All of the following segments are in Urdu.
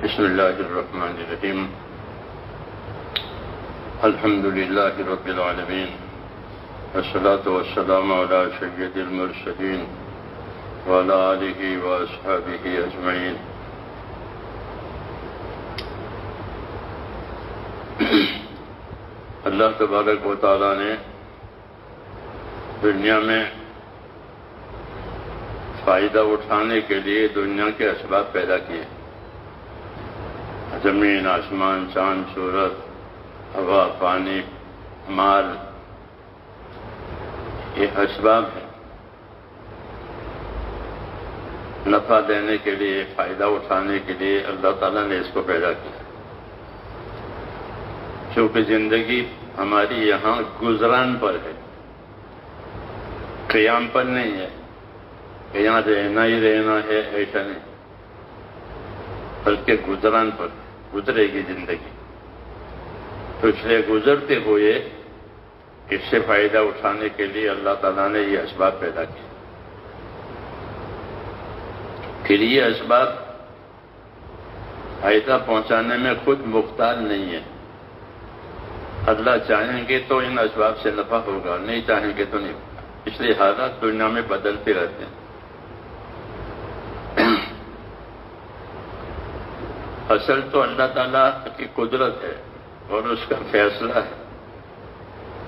بسم اللہ الرحمن الرحیم الحمد للہ رب العالمین والصلاة والسلام علی سید المرسلین وعلی آلہ واصحابہ اجمعین. اللہ تبارک و تعالی نے دنیا میں فائدہ اٹھانے کے لیے دنیا کے اسباب پیدا کیے. زمین، آسمان، چاند، سورج، ہوا، پانی، مال، یہ اسباب ہیں. نفع دینے کے لیے، فائدہ اٹھانے کے لیے اللہ تعالیٰ نے اس کو پیدا کیا. چونکہ زندگی ہماری یہاں گزران پر ہے، قیام پر نہیں ہے کہ یہاں رہنا ہی رہنا ہے، ایسا نہیں، بلکہ گزران پر گزرے گی زندگی. تو اس لیے گزرتے ہوئے اس سے فائدہ اٹھانے کے لیے اللہ تعالیٰ نے یہ اسباب پیدا کیے. پھر یہ اسباب فائدہ پہنچانے میں خود مختار نہیں ہے. اللہ چاہیں گے تو ان اسباب سے نفع ہوگا، نہیں چاہیں گے تو نہیں ہوگا. اس لیے حالات دنیا میں بدلتے رہتے ہیں. اصل تو اللہ تعالیٰ کی قدرت ہے اور اس کا فیصلہ ہے.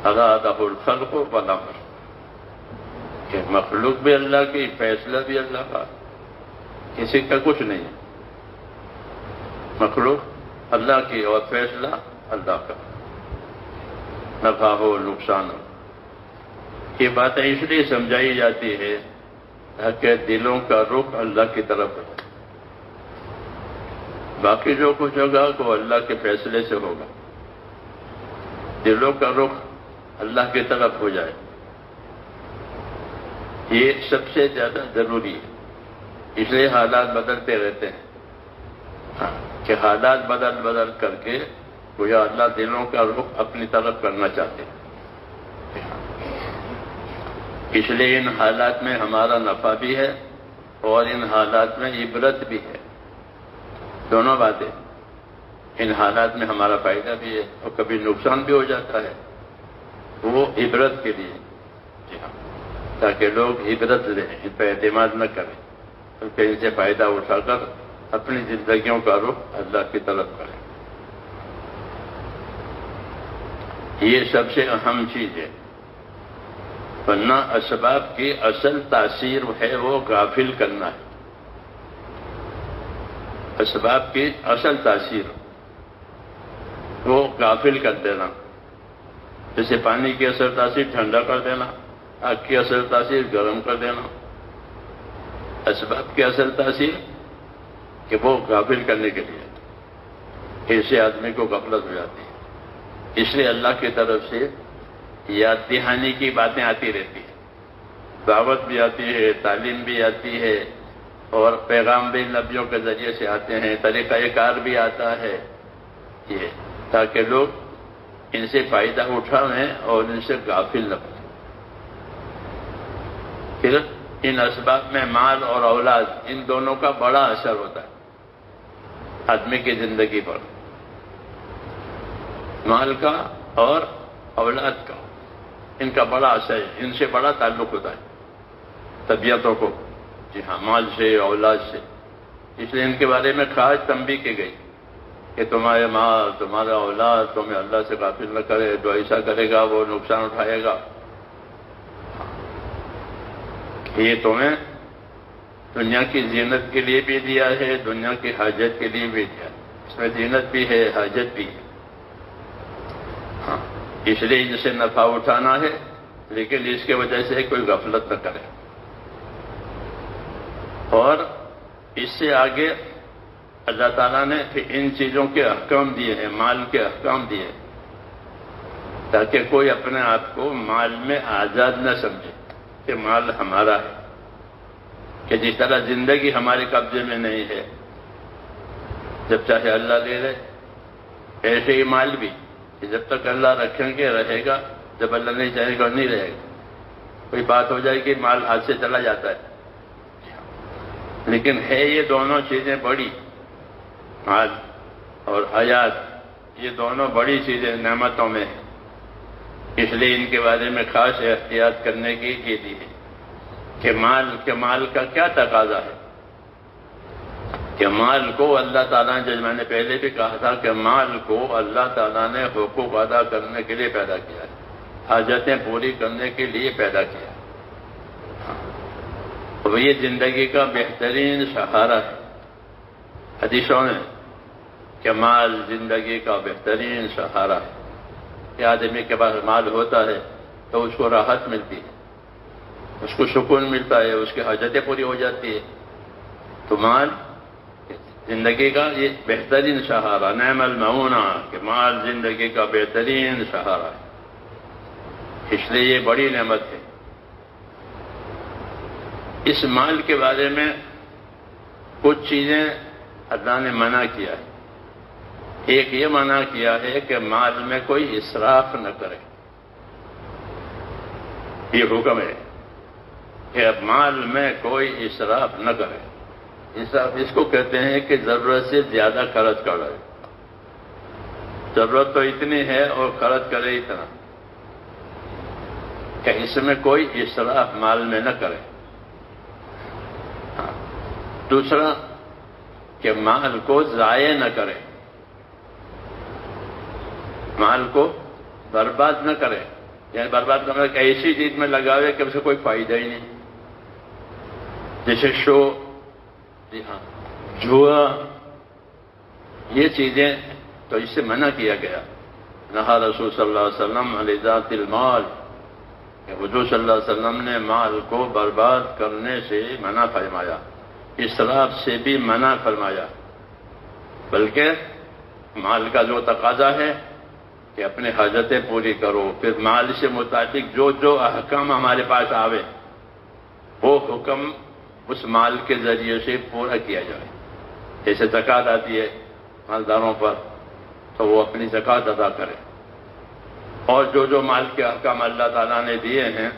ارادہ الخلق والامر، کہ مخلوق بھی اللہ کی، فیصلہ بھی اللہ کا، کسی کا کچھ نہیں ہے. مخلوق اللہ کی اور فیصلہ اللہ کا، نفع ہو نقصان ہو. یہ باتیں اس لیے سمجھائی جاتی ہے تاکہ دلوں کا رخ اللہ کی طرف ہو. باقی جو کچھ ہوگا وہ اللہ کے فیصلے سے ہوگا. دلوں کا رخ اللہ کی طرف ہو جائے، یہ سب سے زیادہ ضروری ہے. اس لیے حالات بدلتے رہتے ہیں کہ حالات بدل کر کے گویا اللہ دلوں کا رخ اپنی طرف کرنا چاہتے ہیں. اس لیے ان حالات میں ہمارا نفع بھی ہے اور ان حالات میں عبرت بھی ہے. دونوں باتیں. ان حالات میں ہمارا فائدہ بھی ہے اور کبھی نقصان بھی ہو جاتا ہے، وہ عبرت کے لیے. جی ہاں، تاکہ لوگ عبرت لیں، ان پہ اعتماد نہ کریں، بلکہ ان سے فائدہ اٹھا کر اپنی زندگیوں کا رخ اللہ کی طرف کریں. یہ سب سے اہم چیز ہے. ورنہ اسباب کی اصل تاثیر ہے وہ غافل کرنا ہے. اسباب کی اصل تاثیر وہ غافل کر دینا. جیسے پانی کی اثر تاثیر ٹھنڈا کر دینا، آگ کی اثر تاثیر گرم کر دینا. اسباب کی اصل تاثیر کہ وہ غافل کرنے کے لیے، ایسے آدمی کو غفلت ہو جاتی ہے. اس لیے اللہ کی طرف سے یاد دہانی کی باتیں آتی رہتی ہیں. دعوت بھی آتی ہے، تعلیم بھی آتی ہے، اور پیغام بھی نبیوں کے ذریعے سے آتے ہیں، طریقہ کار بھی آتا ہے. یہ تاکہ لوگ ان سے فائدہ اٹھائیں اور ان سے غافل نہ بنیں. پھر ان اسباب میں مال اور اولاد، ان دونوں کا بڑا اثر ہوتا ہے آدمی کی زندگی پر. مال کا اور اولاد کا، ان کا بڑا اثر ہے، ان سے بڑا تعلق ہوتا ہے طبیعتوں کو. جی ہاں، مال سے، اولاد سے. اس لیے ان کے بارے میں خاص تنبیہ کی گئی کہ تمہارے مال، تمہارا اولاد تمہیں اللہ سے غافل نہ کرے. جو ایسا کرے گا وہ نقصان اٹھائے گا. یہ تمہیں دنیا کی زینت کے لیے بھی دیا ہے، دنیا کی حاجت کے لیے بھی دیا. اس میں زینت بھی ہے، حاجت بھی ہے. ہاں، اس لیے ان سے نفع اٹھانا ہے، لیکن اس کی وجہ سے کوئی غفلت نہ کرے. اور اس سے آگے اللہ تعالیٰ نے پھر ان چیزوں کے احکام دیے ہیں، مال کے احکام دیے، تاکہ کوئی اپنے آپ کو مال میں آزاد نہ سمجھے کہ مال ہمارا ہے. کہ جس طرح زندگی ہمارے قبضے میں نہیں ہے، جب چاہے اللہ لے لے، ایسے ہی مال بھی کہ جب تک اللہ رکھیں گے رہے گا، جب اللہ نہیں چاہے گا نہیں رہے گا. کوئی بات ہو جائے گی مال ہاتھ سے چلا جاتا ہے. لیکن ہے یہ دونوں چیزیں بڑی مال اور حیات یہ دونوں بڑی چیزیں نعمتوں میں ہیں، اس لیے ان کے بارے میں خاص احتیاط کرنے کی دی ہے کہ مال کا کیا تقاضا ہے، کہ مال کو اللہ تعالیٰ نے، جیسے میں نے پہلے بھی کہا تھا کہ مال کو اللہ تعالیٰ نے حقوق ادا کرنے کے لیے پیدا کیا ہے، حاجتیں پوری کرنے کے لیے پیدا کیا ہے، اور یہ زندگی کا بہترین سہارا ہے۔ حدیثوں میں کہ مال زندگی کا بہترین سہارا ہے، کہ آدمی کے پاس مال ہوتا ہے تو اس کو راحت ملتی ہے، اس کو سکون ملتا ہے، اس کی حاجتیں پوری ہو جاتی ہے۔ تو مال زندگی کا یہ بہترین سہارا، نعم المعونہ، کہ مال زندگی کا بہترین سہارا ہے، اس لیے یہ بڑی نعمت ہے۔ اس مال کے بارے میں کچھ چیزیں اللہ نے منع کیا ہے۔ ایک یہ منع کیا ہے کہ مال میں کوئی اسراف نہ کرے، یہ حکم ہے کہ مال میں کوئی اسراف نہ کرے۔ اسراف اس کو کہتے ہیں کہ ضرورت سے زیادہ خرچ کر رہے، ضرورت تو اتنی ہے اور خرچ کرے اتنا، کہ اس میں کوئی اسراف مال میں نہ کرے۔ دوسرا کہ مال کو ضائع نہ کرے، مال کو برباد نہ کرے، یعنی برباد کرنا کہ ایسی چیز میں لگاوے کہ اسے کوئی فائدہ ہی نہیں، جیسے شو، جی ہاں، جوا، یہ چیزیں تو اس سے منع کیا گیا۔ نہا رسول صلی اللہ علیہ وسلم عن ذات المال، کہ حضور صلی اللہ علیہ وسلم نے مال کو برباد کرنے سے منع فرمایا، اسراف سے بھی منع فرمایا، بلکہ مال کا جو تقاضا ہے کہ اپنے حاجتیں پوری کرو، پھر مال سے متعلق جو احکام ہمارے پاس آوے وہ حکم اس مال کے ذریعے سے پورا کیا جائے۔ جیسے زکوٰۃ آتی ہے مالداروں پر تو وہ اپنی زکوٰۃ ادا کرے، اور جو مال کے احکام اللہ تعالیٰ نے دیے ہیں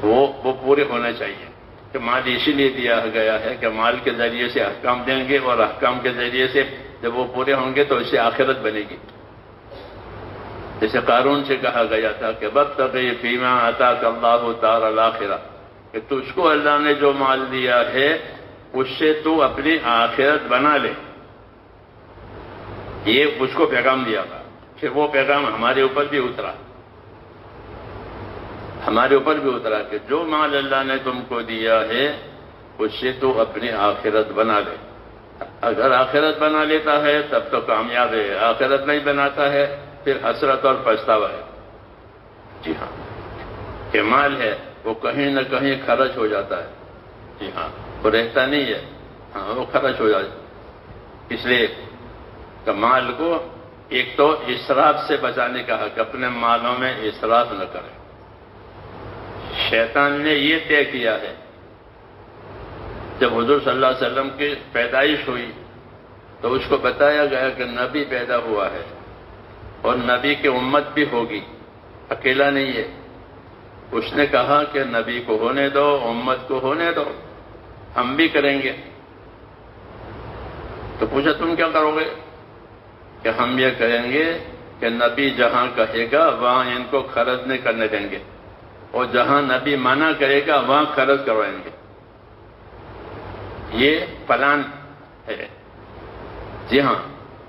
وہ پورے ہونے چاہیے، کہ مال اسی لیے دیا گیا ہے کہ مال کے ذریعے سے احکام دیں گے، اور احکام کے ذریعے سے جب وہ پورے ہوں گے تو اس سے آخرت بنے گی۔ جیسے قارون سے کہا گیا تھا کہ وابتغ فیما آتاک اللہ الدار الآخرہ، کہ تجھ کو اللہ نے جو مال دیا ہے اس سے تو اپنی آخرت بنا لے، یہ اس کو پیغام دیا تھا۔ پھر وہ پیغام ہمارے اوپر بھی اترا، ہمارے اوپر بھی اترا کہ جو مال اللہ نے تم کو دیا ہے اس سے تو اپنی آخرت بنا لے۔ اگر آخرت بنا لیتا ہے تب تو کامیاب ہے، آخرت نہیں بناتا ہے پھر حسرت اور پچھتاوا ہے۔ جی ہاں، کہ مال ہے وہ کہیں نہ کہیں خرچ ہو جاتا ہے، جی ہاں، وہ رہتا نہیں ہے، ہاں وہ خرچ ہو جاتا ہے۔ اس لیے کہ مال کو ایک تو اسراف سے بچانے کا حق، اپنے مالوں میں اسراف نہ کرے۔ شیطان نے یہ طے کیا ہے، جب حضور صلی اللہ علیہ وسلم کی پیدائش ہوئی تو اس کو بتایا گیا کہ نبی پیدا ہوا ہے اور نبی کی امت بھی ہوگی، اکیلا نہیں ہے۔ اس نے کہا کہ نبی کو ہونے دو، امت کو ہونے دو، ہم بھی کریں گے۔ تو پوچھا تم کیا کرو گے؟ کہ ہم یہ کریں گے کہ نبی جہاں کہے گا وہاں ان کو خرچ نہیں کرنے دیں گے، اور جہاں نبی منع کرے گا وہاں خرچ کروائیں گے۔ یہ پلان ہے، جی ہاں،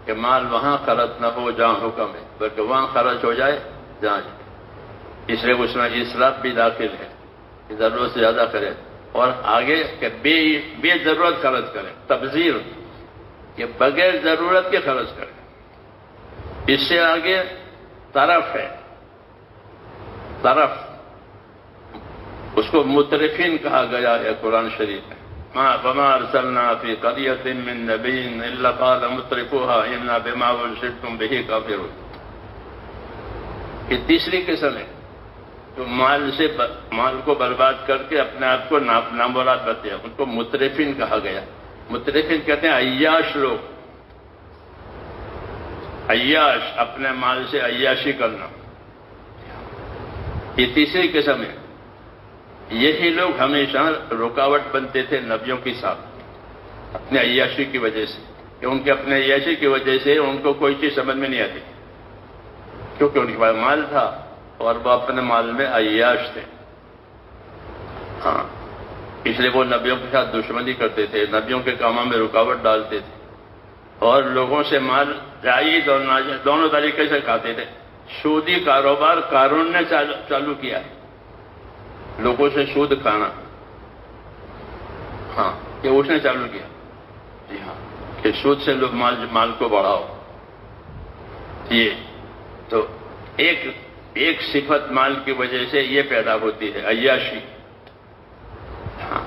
کہ مال وہاں خرچ نہ ہو جہاں حکم ہے، بلکہ وہاں خرچ ہو جائے جہاں، اس لیے اس میں اسراف بھی داخل ہے کہ ضرورت سے زیادہ کرے، اور آگے کہ بے ضرورت خرچ کرے، تبذیر، کہ بغیر ضرورت کے خرچ کرے۔ اس سے آگے طرف ہے، طرف، اس کو مترفین کہا گیا ہے قرآن شریف میں۔ وما ارسلنا فی قریۃ من نبی الا قال مترفوها انا بما ارسلتم به کافرون۔ یہ تیسری قسم ہے جو مال کو برباد کر کے اپنے آپ کو نامراد بنتے ہیں، ان کو مترفین کہا گیا۔ مترفین کہتے ہیں عیاش لوگ، عیاش، اپنے مال سے عیاشی کرنا، یہ تیسری قسم ہے۔ یہی لوگ ہمیشہ رکاوٹ بنتے تھے نبیوں کے ساتھ، اپنے عیاشی کی وجہ سے، کہ ان کے اپنے عیاشی کی وجہ سے ان کو کوئی چیز سمجھ میں نہیں آتی، کیونکہ ان کے پاس مال تھا اور وہ اپنے مال میں عیاش تھے۔ ہاں، اس لیے وہ نبیوں کے ساتھ دشمنی کرتے تھے، نبیوں کے کاموں میں رکاوٹ ڈالتے تھے، اور لوگوں سے مال جائز اور ناجائز دونوں طریقے سے کھاتے تھے۔ سودی کاروبار قارون نے چالو کیا ہے، لوگوں سے سود کھانا، ہاں یہ اس نے چالو کیا، جی ہاں، کہ سود سے لوگ مال کو بڑھاؤ۔ یہ تو ایک صفت مال کی وجہ سے یہ پیدا ہوتی ہے، عیاشی۔ ہاں،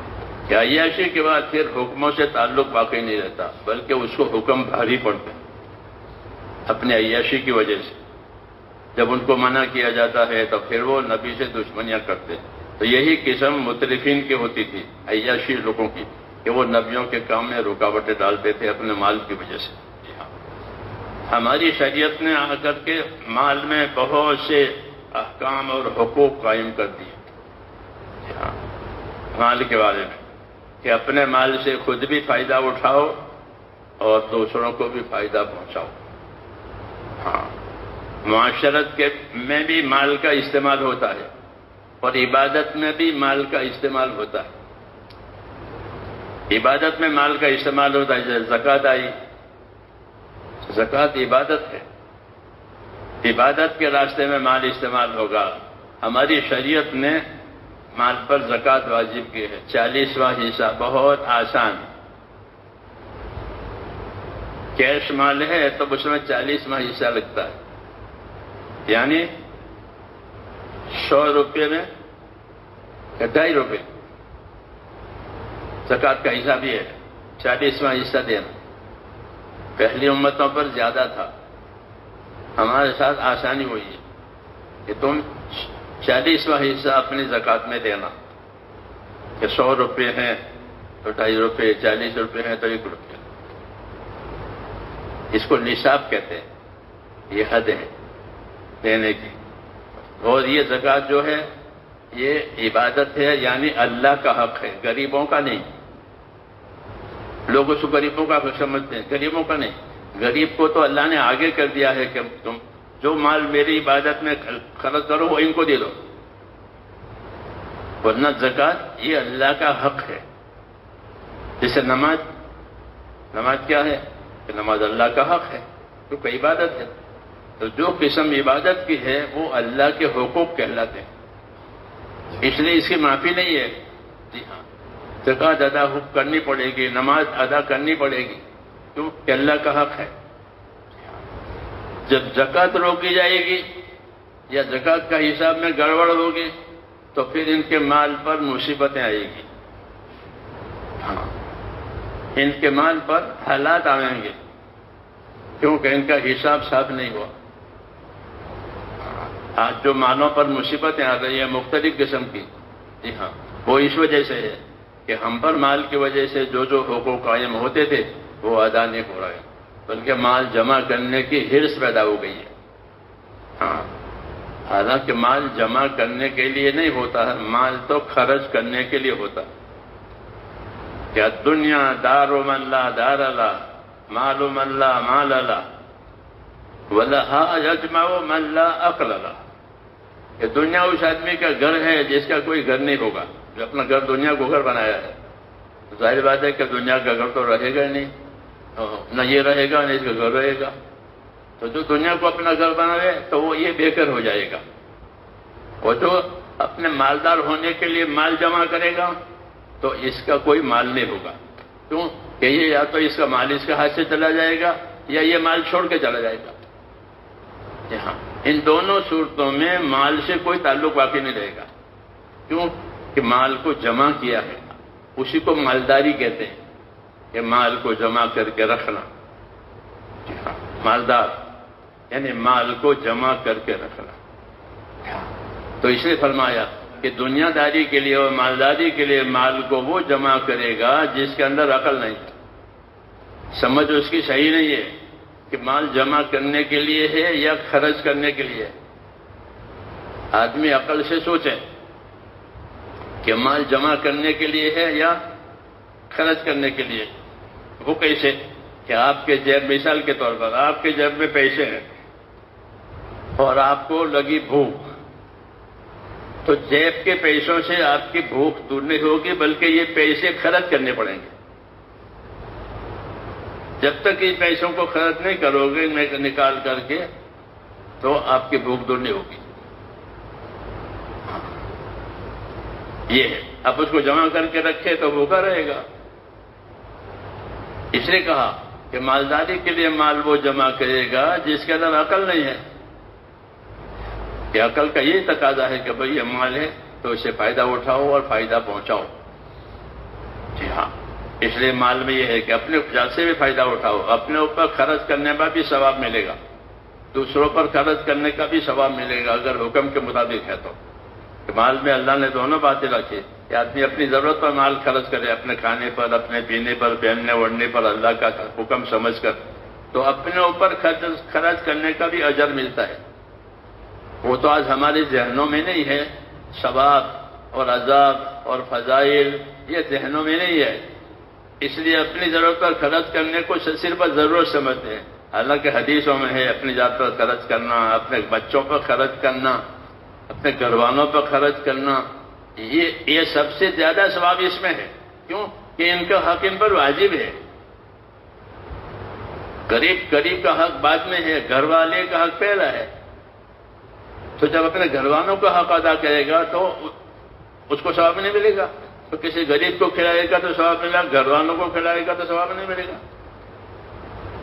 کہ عیاشی کے بعد پھر حکموں سے تعلق باقی نہیں رہتا، بلکہ اس کو حکم بھاری پڑتے اپنے عیاشی کی وجہ سے۔ جب ان کو منع کیا جاتا ہے تو پھر وہ نبی سے دشمنیاں کرتے۔ تو یہی قسم مترفین کی ہوتی تھی، عیاشی لوگوں کی، کہ وہ نبیوں کے کام میں رکاوٹیں ڈالتے تھے اپنے مال کی وجہ سے۔ ہماری شریعت نے آ کر کے مال میں بہت سے احکام اور حقوق قائم کر دیے مال کے بارے میں، کہ اپنے مال سے خود بھی فائدہ اٹھاؤ اور دوسروں کو بھی فائدہ پہنچاؤ۔ ہاں، معاشرت میں بھی مال کا استعمال ہوتا ہے اور عبادت میں بھی مال کا استعمال ہوتا ہے۔ عبادت میں مال کا استعمال ہوتا ہے، جیسے زکوٰۃ آئی، زکوٰۃ عبادت ہے، عبادت کے راستے میں مال استعمال ہوگا۔ ہماری شریعت نے مال پر زکوٰۃ واجب کی ہے، 40واں حصہ، بہت آسان۔ کیش مال ہے تو اس میں 40واں حصہ لگتا ہے، یعنی 100 روپے میں 2.5 روپے زکوٰۃ کا حساب یہ ہے، 40واں حصہ دینا۔ پہلی امتوں پر زیادہ تھا، ہمارے ساتھ آسانی ہوئی ہے کہ تم 40واں حصہ اپنی زکوٰۃ میں دینا، کہ 100 روپے ہیں تو 2.5 روپے، 40 روپے ہیں تو 1 روپے۔ اس کو نصاب کہتے ہیں، یہ حد ہے دینے کی۔ اور یہ زکوٰۃ جو ہے یہ عبادت ہے، یعنی اللہ کا حق ہے، غریبوں کا نہیں۔ لوگ اس کو غریبوں کا حق سمجھتے ہیں، غریبوں کا نہیں۔ غریب کو تو اللہ نے آگے کر دیا ہے کہ تم جو مال میری عبادت میں خرچ کرو وہ ان کو دے دو، ورنہ زکوٰۃ یہ اللہ کا حق ہے۔ جیسے نماز کیا ہے کہ نماز اللہ کا حق ہے، کیونکہ عبادت ہے۔ تو جو قسم عبادت کی ہے وہ اللہ کے حقوق کہلاتے ہیں، اس لیے اس کی معافی نہیں ہے۔ جی ہاں، زکوٰۃ ادا کرنی پڑے گی، نماز ادا کرنی پڑے گی، کیونکہ اللہ کا حق ہے۔ جب زکوٰۃ روکی جائے گی یا زکوٰۃ کا حساب میں گڑبڑ ہوگی تو پھر ان کے مال پر مصیبتیں آئے گی، ہاں، ان کے مال پر حالات آئیں گے، کیونکہ ان کا حساب صاف نہیں ہوا۔ آج جو مالوں پر مصیبتیں آ رہی ہیں مختلف قسم کی، جی ہاں، وہ اس وجہ سے ہے کہ ہم پر مال کی وجہ سے جو حقوق قائم ہوتے تھے وہ ادا نہیں ہو رہے، بلکہ مال جمع کرنے کی حرص پیدا ہو گئی ہے۔ ہاں، حالانکہ مال جمع کرنے کے لیے نہیں ہوتا ہے، مال تو خرچ کرنے کے لیے ہوتا ہے۔ کیا دنیا دار من لا دار لا، مال من لا مال لا، ولہا یجمع من لا عقل لا۔ کہ دنیا اس آدمی کا گھر ہے جس کا کوئی گھر نہیں ہوگا، جو اپنا گھر دنیا کو گھر بنایا ہے۔ ظاہر بات ہے کہ دنیا کا گھر تو رہے گا نہیں، نہ یہ رہے گا نہ اس کا گھر رہے گا۔ تو جو دنیا کو اپنا گھر بنائے تو وہ یہ بے گھر ہو جائے گا، اور جو اپنے مالدار ہونے کے لیے مال جمع کرے گا تو اس کا کوئی مال نہیں ہوگا۔ کیوں کہ یہ یا تو اس کا مال اس کے ہاتھ سے چلا جائے گا یا یہ مال چھوڑ کے چلا جائے گا۔ ہاں، ان دونوں صورتوں میں مال سے کوئی تعلق باقی نہیں رہے گا، کیوں کہ مال کو جمع کیا ہے، اسی کو مالداری کہتے ہیں، کہ مال کو جمع کر کے رکھنا۔ مالدار یعنی مال کو جمع کر کے رکھنا۔ تو اس نے فرمایا کہ دنیا داری کے لیے اور مالداری کے لیے مال کو وہ جمع کرے گا جس کے اندر عقل نہیں ہے، سمجھ اس کی صحیح نہیں ہے کہ مال جمع کرنے کے لیے ہے یا خرچ کرنے کے لیے۔ آدمی عقل سے سوچے کہ مال جمع کرنے کے لیے ہے یا خرچ کرنے کے لیے۔ وہ کیسے کہ آپ کے جیب، مثال کے طور پر آپ کے جیب میں پیسے ہیں اور آپ کو لگی بھوک، تو جیب کے پیسوں سے آپ کی بھوک دور نہیں ہوگی، بلکہ یہ پیسے خرچ کرنے پڑیں گے۔ جب تک ان پیسوں کو خرچ نہیں کرو گے نکال کر کے تو آپ کی بھوک دور نہیں ہوگی۔ یہ ہے، اب اس کو جمع کر کے رکھے تو بھوکا رہے گا۔ اس لیے کہا کہ مالداری کے لیے مال وہ جمع کرے گا جس کے اندر عقل نہیں ہے۔ کہ عقل کا یہ تقاضا ہے کہ بھئی یہ مال ہے تو اسے فائدہ اٹھاؤ اور فائدہ پہنچاؤ۔ جی ہاں، اس لیے مال میں یہ ہے کہ اپنے ذات سے بھی فائدہ اٹھاؤ، اپنے اوپر خرچ کرنے کا بھی ثواب ملے گا، دوسروں پر خرچ کرنے کا بھی ثواب ملے گا اگر حکم کے مطابق ہے تو۔ کہ مال میں اللہ نے دونوں باتیں رکھی کہ آدمی اپنی ضرورت پر مال خرچ کرے، اپنے کھانے پر، اپنے پینے پر، پہننے اوڑھنے پر اللہ کا حکم سمجھ کر، تو اپنے اوپر خرچ کرنے کا بھی اجر ملتا ہے۔ وہ تو آج ہمارے ذہنوں میں نہیں ہے، ثواب اور عذاب اور فضائل یہ ذہنوں میں نہیں ہے، اس لیے اپنی ضرورت پر خرچ کرنے کو صرف ضرورت سمجھتے ہیں۔ حالانکہ حدیثوں میں ہے اپنی ذات پر خرچ کرنا، اپنے بچوں پر خرچ کرنا، اپنے گھر والوں پر خرچ کرنا، یہ سب سے زیادہ ثواب اس میں ہے۔ کیوں کہ ان کا حق ان پر واجب ہے۔ قریب کا حق بعد میں ہے، گھر والے کا حق پہلا ہے۔ تو جب اپنے گھر والوں کا حق ادا کرے گا تو اس کو ثواب نہیں ملے گا، تو کسی غریب کو کھلائے گا تو ثواب ملے گا، گھر والوں کو کھلائے گا تو ثواب نہیں ملے گا۔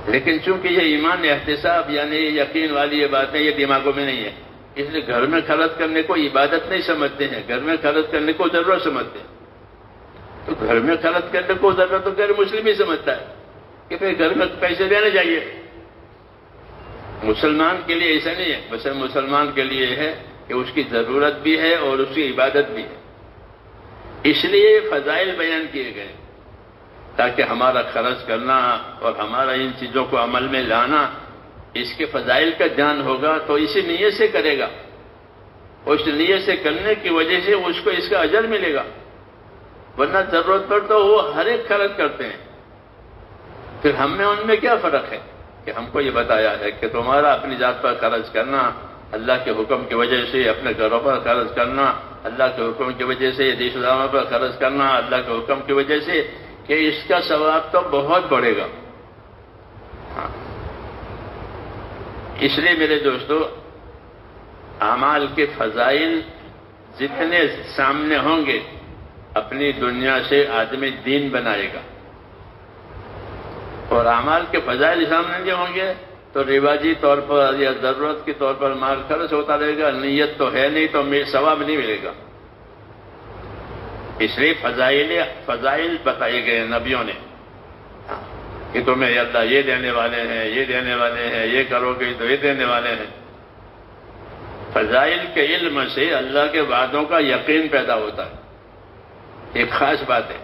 لیکن چونکہ یہ ایمان احتساب یعنی یقین والی یہ باتیں یہ دماغوں میں نہیں ہے، اس لیے گھر میں خرچ کرنے کو عبادت نہیں سمجھتے ہیں، گھر میں خرچ کرنے کو ضرورت سمجھتے ہیں۔ تو گھر میں خرچ کرنے کو ضرورت تو غیر مسلم ہی سمجھتا ہے کہ پھر گھر میں پیسے دینے چاہیے۔ مسلمان کے لیے ایسا نہیں ہے، بس مسلمان کے لیے ہے کہ اس کی ضرورت بھی ہے اور اس کی عبادت بھی ہے۔ اس لیے فضائل بیان کیے گئے تاکہ ہمارا خرچ کرنا اور ہمارا ان چیزوں کو عمل میں لانا اس کے فضائل کا جان ہوگا تو اسی نیت سے کرے گا، اور اس نیت سے کرنے کی وجہ سے اس کو اس کا اجر ملے گا۔ ورنہ ضرورت پر تو وہ ہر ایک خرچ کرتے ہیں، پھر ہم میں ان میں کیا فرق ہے کہ ہم کو یہ بتایا ہے کہ تمہارا اپنی ذات پر خرچ کرنا، اللہ کے حکم کی وجہ سے اپنے گھروں پر خرچ کرنا، اللہ کے حکم کی وجہ سے رشتہ داروں پر خرچ کرنا، اللہ کے حکم کی وجہ سے، کہ اس کا ثواب تو بہت بڑھے گا۔ ہاں، اس لیے میرے دوستو اعمال کے فضائل جتنے سامنے ہوں گے اپنی دنیا سے آدمی دین بنائے گا، اور اعمال کے فضائل سامنے نہیں ہوں گے تو رواجی طور پر یا ضرورت کے طور پر مال خرچ ہوتا رہے گا، نیت تو ہے نہیں تو ثواب نہیں ملے گا۔ اس لیے فضائل بتائے گئے نبیوں نے کہ تمہیں اللہ یہ دینے والے ہیں، یہ دینے والے ہیں، یہ کرو گے تو یہ دینے والے ہیں۔ فضائل کے علم سے اللہ کے وعدوں کا یقین پیدا ہوتا ہے۔ ایک خاص بات ہے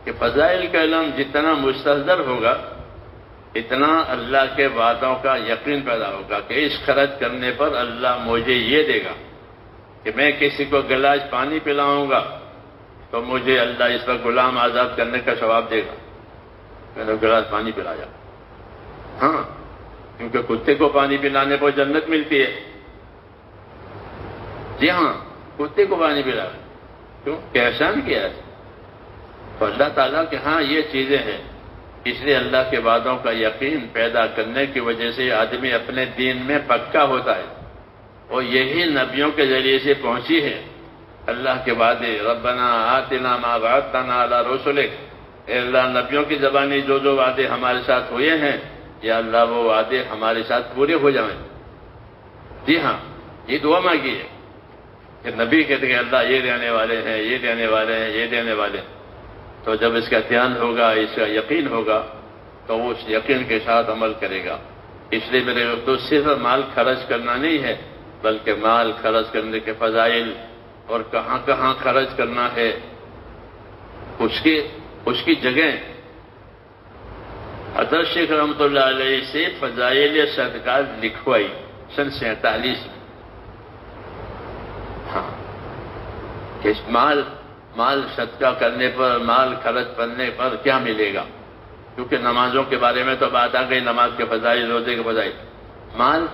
کہ فضائل کا علم جتنا مستحضر ہوگا اتنا اللہ کے وعدوں کا یقین پیدا ہوگا کہ اس خرچ کرنے پر اللہ مجھے یہ دے گا کہ میں کسی کو گلاس پانی پلاؤں گا تو مجھے اللہ اس پر غلام آزاد کرنے کا ثواب دے گا۔ میں نے گلاس پانی پلایا، ہاں، کیونکہ کتے کو پانی پلانے پر جنت ملتی ہے۔ جی ہاں، کتے کو پانی پلایا، کیوں کہ احسان کیا ہے تو اللہ تعالیٰ کہ ہاں یہ چیزیں ہیں۔ اس لیے اللہ کے وعدوں کا یقین پیدا کرنے کی وجہ سے آدمی اپنے دین میں پکا ہوتا ہے، اور یہی نبیوں کے ذریعے سے پہنچی ہے اللہ کے وعدے۔ ربنا آتنا ما وعدتنا علی رسلک، اے اللہ نبیوں کی زبانی جو وعدے ہمارے ساتھ ہوئے ہیں یا اللہ وہ وعدے ہمارے ساتھ پورے ہو جائیں۔ جی ہاں، یہ دعا مانگی ہے کہ نبی کہتے ہیں اللہ یہ دینے والے ہیں، یہ دینے والے ہیں، یہ دینے والے ہیں۔ تو جب اس کا دھیان ہوگا، اس کا یقین ہوگا تو وہ اس یقین کے ساتھ عمل کرے گا۔ اس لیے میرے دوست صرف مال خرچ کرنا نہیں ہے بلکہ مال خرچ کرنے کے فضائل اور کہاں کہاں خرچ کرنا ہے اس کی جگہ حضرت شیخ رحمۃ اللہ علیہ سے فضائل صدقات لکھوائی سن 47 میں۔ ہاں، کہ مال صدقہ کرنے پر، مال خرچ کرنے پر کیا ملے گا، کیونکہ نمازوں کے بارے میں تو بات آ گئی، نماز کے فضائل، روزے کے فضائل۔ مال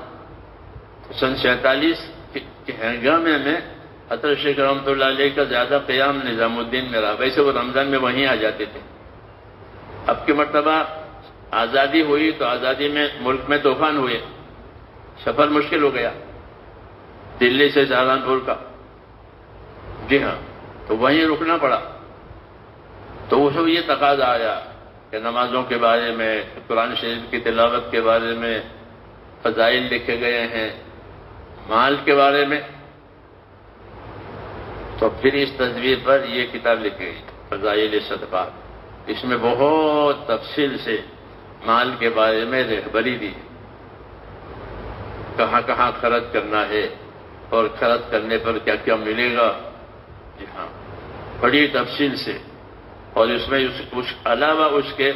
سن 47 کے ہنگامے میں حضرت شیخ رحمۃ اللہ علیہ کا زیادہ قیام نظام الدین میں رہا، ویسے وہ رمضان میں وہیں آ جاتے تھے۔ اب کی مرتبہ آزادی ہوئی تو آزادی میں ملک میں طوفان ہوئے، سفر مشکل ہو گیا دلی سے سہارنپور کا، جی ہاں، تو وہیں رکنا پڑا۔ تو اس میں یہ تقاضا آیا کہ نمازوں کے بارے میں، قرآن شریف کی تلاوت کے بارے میں فضائل لکھے گئے ہیں، مال کے بارے میں، تو پھر اس تصویر پر یہ کتاب لکھی گئی فضائل صدقات۔ اس میں بہت تفصیل سے مال کے بارے میں رہبری دی، کہاں کہاں خرچ کرنا ہے اور خرچ کرنے پر کیا کیا ملے گا، جی ہاں، بڑی تفصیل سے۔ اور اس میں اس علاوہ اس کے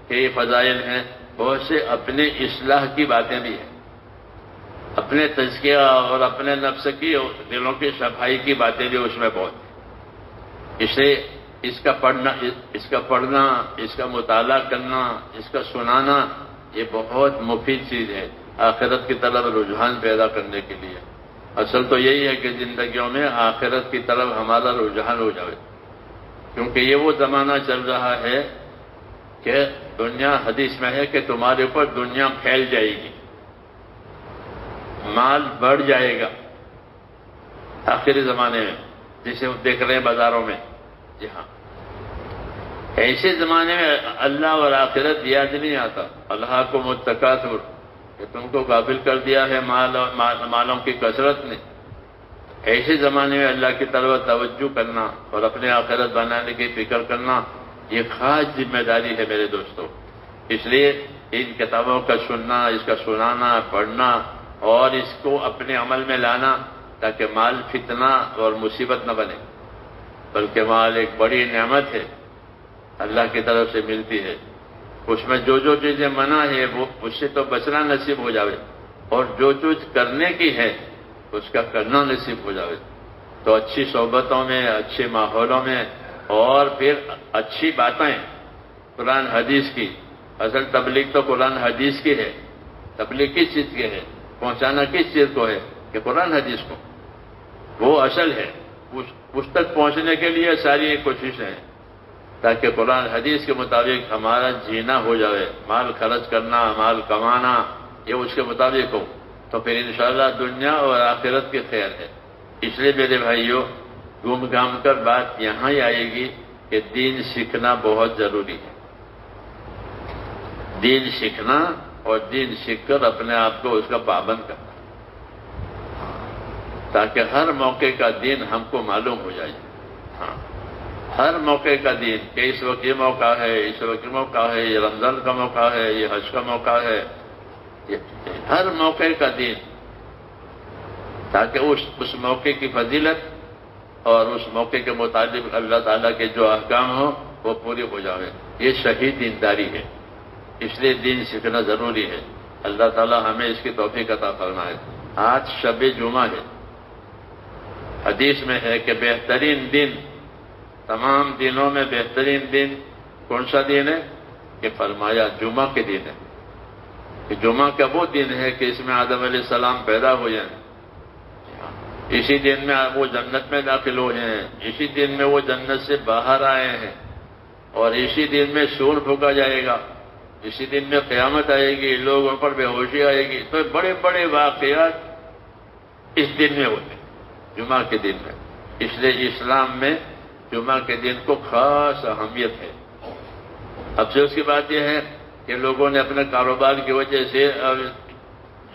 کئی فضائل ہیں، بہت سے اپنے اصلاح کی باتیں بھی ہیں، اپنے تزکیہ اور اپنے نفس کی اور دلوں کی صفائی کی باتیں بھی اس میں بہت ہیں۔ اس لیے اس کا پڑھنا، اس کا مطالعہ کرنا، اس کا سنانا، یہ بہت مفید چیز ہے آخرت کی طرف رجحان پیدا کرنے کے لیے۔ اصل تو یہی ہے کہ زندگیوں میں آخرت کی طرف ہمارا رجحان ہو جائے، کیونکہ یہ وہ زمانہ چل رہا ہے کہ دنیا، حدیث میں ہے کہ تمہارے اوپر دنیا پھیل جائے گی، مال بڑھ جائے گا آخری زمانے میں، جسے دیکھ رہے ہیں بازاروں میں، جی ہاں۔ ایسے زمانے میں اللہ اور آخرت یاد نہیں آتا، اللہ کو متکاثر، کہ تم کو غافل کر دیا ہے مالوں کی کثرت نے۔ ایسے زمانے میں اللہ کی طرف توجہ کرنا اور اپنے آخرت بنانے کی فکر کرنا، یہ خاص ذمہ داری ہے میرے دوستوں۔ اس لیے ان کتابوں کا سننا، اس کا سنانا، پڑھنا اور اس کو اپنے عمل میں لانا، تاکہ مال فتنہ اور مصیبت نہ بنے، بلکہ مال ایک بڑی نعمت ہے، اللہ کی طرف سے ملتی ہے۔ اس میں جو جو چیزیں منع ہے وہ اس سے تو بچنا نصیب ہو جاوے، اور جو چیز کرنے کی ہے اس کا کرنا نصیب ہو جاوے۔ تو اچھی صحبتوں میں، اچھے ماحولوں میں، اور پھر اچھی باتیں قرآن حدیث کی، اصل تبلیغ تو قرآن حدیث کی ہے۔ تبلیغ کس چیز کی ہے؟ پہنچانا کس چیز کو ہے؟ کہ قرآن حدیث کو، وہ اصل ہے۔ اس تک پہنچنے کے لیے ساری کوششیں ہیں، تاکہ قرآن حدیث کے مطابق ہمارا جینا ہو جائے، مال خرچ کرنا، مال کمانا، یہ اس کے مطابق ہو، تو پھر انشاءاللہ دنیا اور آخرت کی خیر ہے۔ اس لیے میرے بھائیوں، گھوم گھام کر بات یہاں ہی آئے گی کہ دین سیکھنا بہت ضروری ہے۔ دین سیکھنا اور دین سیکھ کر اپنے آپ کو اس کا پابند کرنا، تاکہ ہر موقع کا دین ہم کو معلوم ہو جائے۔ ہاں، ہر موقع کا دین، کہ اس وقت یہ موقع ہے، اس وقت یہ موقع ہے، یہ رمضان کا موقع ہے، یہ حج کا موقع ہے، ہر موقع کا دین، تاکہ اس موقع کی فضیلت اور اس موقع کے مطابق اللہ تعالیٰ کے جو احکام ہوں وہ پوری ہو جائے۔ یہ صحیح دینداری ہے، اس لیے دین سیکھنا ضروری ہے۔ اللہ تعالیٰ ہمیں اس کی توفیق عطا فرمائے۔ آج شب جمعہ ہے، حدیث میں ہے کہ بہترین دن، تمام دنوں میں بہترین دن کون سا دن ہے؟ کہ فرمایا جمعہ کے دن ہے، کہ جمعہ کا وہ دن ہے کہ اس میں آدم علیہ السلام پیدا ہوئے ہیں، اسی دن میں وہ جنت میں داخل ہوئے ہیں، اسی دن میں وہ جنت سے باہر آئے ہیں، اور اسی دن میں سور پھونکا جائے گا، اسی دن میں قیامت آئے گی، لوگوں پر بے ہوشی آئے گی۔ تو بڑے بڑے واقعات اس دن میں ہوتے ہیں، جمعہ کے دن میں۔ اس لیے اسلام میں جمعہ کے دن کو خاص اہمیت ہے۔ افسوس کی بات یہ ہے کہ لوگوں نے اپنے کاروبار کی وجہ سے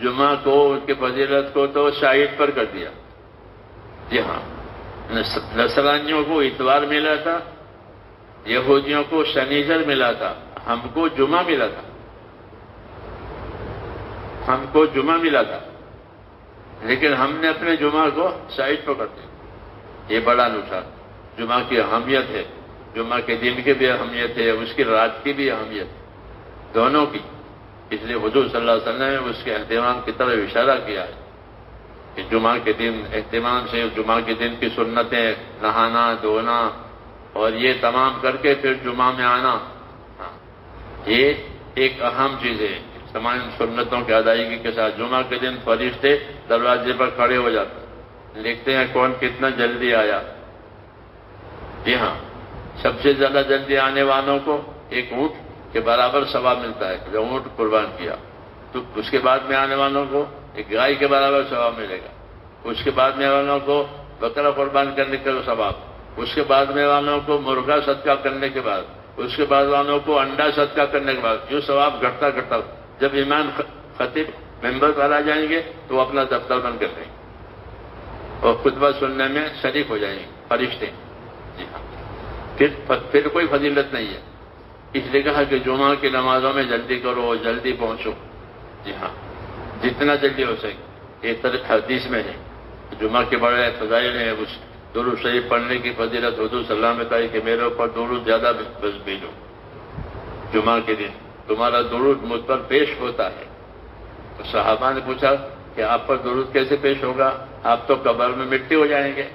جمعہ کو، ان کی فضیلت کو تو شاہد پر کر دیا۔ جی ہاں، نصرانیوں کو اتوار ملا تھا، یہودیوں کو شنیچر ملا تھا، ہم کو جمعہ ملا تھا، ہم کو جمعہ ملا تھا، لیکن ہم نے اپنے جمعہ کو شاہد پر کر دیا۔ یہ بڑا نقصان۔ جمعہ کی اہمیت ہے، جمعہ کے دن کی بھی اہمیت ہے، اس کی رات کی بھی اہمیت ہے، دونوں کی۔ اس لیے حضور صلی اللہ علیہ وسلم نے اس کے اہتمام کی طرف اشارہ کیا ہے کہ جمعہ کے دن اہتمام سے، جمعہ کے دن کی سنتیں، نہانا دھونا اور یہ تمام کر کے پھر جمعہ میں آنا، یہ ایک اہم چیز ہے تمام سنتوں کی ادائیگی کے ساتھ۔ جمعہ کے دن فرشتے دروازے پر کھڑے ہو جاتے ہیں، دیکھتے ہیں کون کتنا جلدی آیا۔ جی ہاں، سب سے زیادہ جلدی آنے والوں کو ایک اونٹ کے برابر ثواب ملتا ہے، جو اونٹ قربان کیا۔ تو اس کے بعد میں آنے والوں کو ایک گائے کے برابر ثواب ملے گا، اس کے بعد میں والوں کو بکرا قربان کرنے کا ثواب، اس کے بعد میں والوں کو مرغا صدقہ کرنے کے بعد، اس کے بعد والوں کو انڈا صدقہ کرنے کے بعد، جو ثواب گھٹتا گھٹتا، جب امام خطیب ممبر پر آ جائیں گے تو وہ اپنا دفتر بند کر دیں گے اور خطبہ سننے میں شریک ہو جائیں گے فرشتے۔ جی ہاں، پھر کوئی فضیلت نہیں ہے، اس لیے کہا کہ جمعہ کی نمازوں میں جلدی کرو، جلدی پہنچو۔ جی ہاں، جتنا جلدی ہو سکے۔ ایک طرح حدیث میں ہے جمعہ کے بڑے فضائل ہیں، اس درود شریف پڑھنے کی فضیلت حضور صلی اللہ علیہ وسلم نے کہا کہ میرے اوپر درود زیادہ بھیجو، جمعہ کے دن تمہارا درود مجھ پر پیش ہوتا ہے۔ تو صحابہ نے پوچھا کہ آپ پر درود کیسے پیش ہوگا، آپ تو قبر میں مٹی ہو جائیں گے،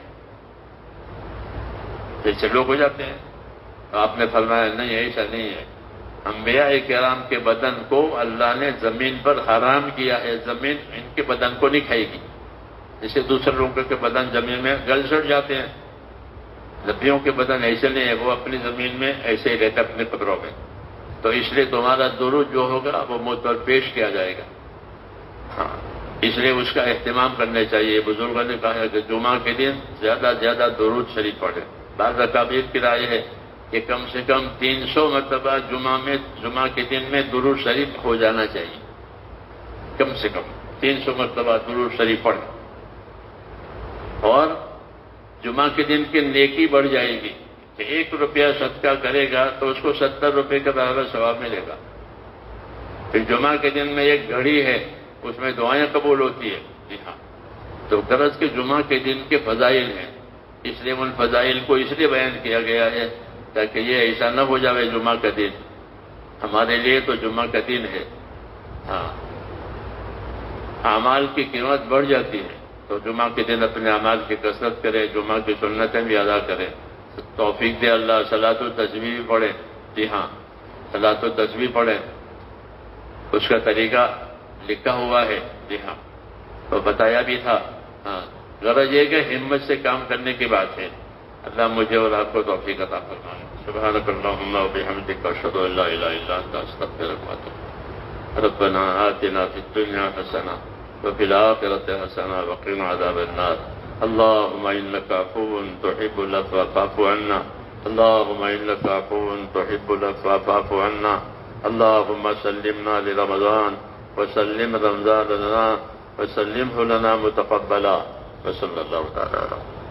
جیسے لوگ ہو جاتے ہیں۔ تو آپ نے فرمایا نہیں، ایسا نہیں ہے، انبیاء کرام کے بدن کو اللہ نے زمین پر حرام کیا ہے، زمین ان کے بدن کو نہیں کھائے گی، جیسے دوسرے لوگوں کے بدن زمین میں گل سڑ جاتے ہیں۔ نبیوں کے بدن ایسے نہیں ہے، وہ اپنی زمین میں ایسے ہی رہتے اپنے قبروں میں۔ تو اس لیے تمہارا درود جو ہوگا وہ مجھ پر پیش کیا جائے گا۔ ہاں، اس لیے اس کا اہتمام کرنا چاہیے۔ بزرگوں نے کہا ہے کہ جمعہ کے دن زیادہ سے زیادہ درود شریف پڑھیں۔ بعض اکابر کی رائے ہے کہ کم سے کم 300 مرتبہ جمعہ کے دن میں درود شریف ہو جانا چاہیے، کم سے کم 300 مرتبہ درود شریف پڑھیں، اور جمعہ کے دن کی نیکی بڑھ جائے گی کہ 1 روپیہ صدقہ کرے گا تو اس کو 70 روپے کے برابر ثواب ملے گا۔ پھر جمعہ کے دن میں ایک گھڑی ہے، اس میں دعائیں قبول ہوتی ہے۔ جی ہاں، تو غرض کے جمعہ کے دن کے فضائل ہیں، اس لیے ان فضائل کو اس لیے بیان کیا گیا ہے تاکہ یہ ایسا نہ ہو جائے جمعہ کا دن ہمارے لیے تو جمعہ کا دن ہے۔ ہاں، اعمال کی قیمت بڑھ جاتی ہے، تو جمعہ کے دن اپنے اعمال کی کثرت کرے، جمعہ کی سنتیں بھی ادا کرے۔ توفیق دے اللہ، صلاۃ التسبیح بھی پڑھے۔ جی ہاں، صلاۃ التسبیح پڑھے، اس کا طریقہ لکھا ہوا ہے۔ جی ہاں، تو بتایا بھی تھا۔ ہاں، غرض یہ کہ ہمت سے کام کرنے کی بات ہے۔ اللہ مجھے اور آپ کو توفیق عطا فرمائے۔ سبحانک اللہم و بحمدک، اشہد ان لا الہ الا انت، استغفرک و اتوب الیک۔ ربنا آتنا فی الدنیا حسنہ وفی الآخرۃ حسنہ وقنا عذاب النار۔ اللہم انک عفو تحب العفو فاعف عنا، اللہم انک عفو تحب العفو فاعف عنا، اللہم سلمنا لرمضان وسلم رمضان لنا وسلمه لنا متقبلا، وصلی اللہ تعالی علیہ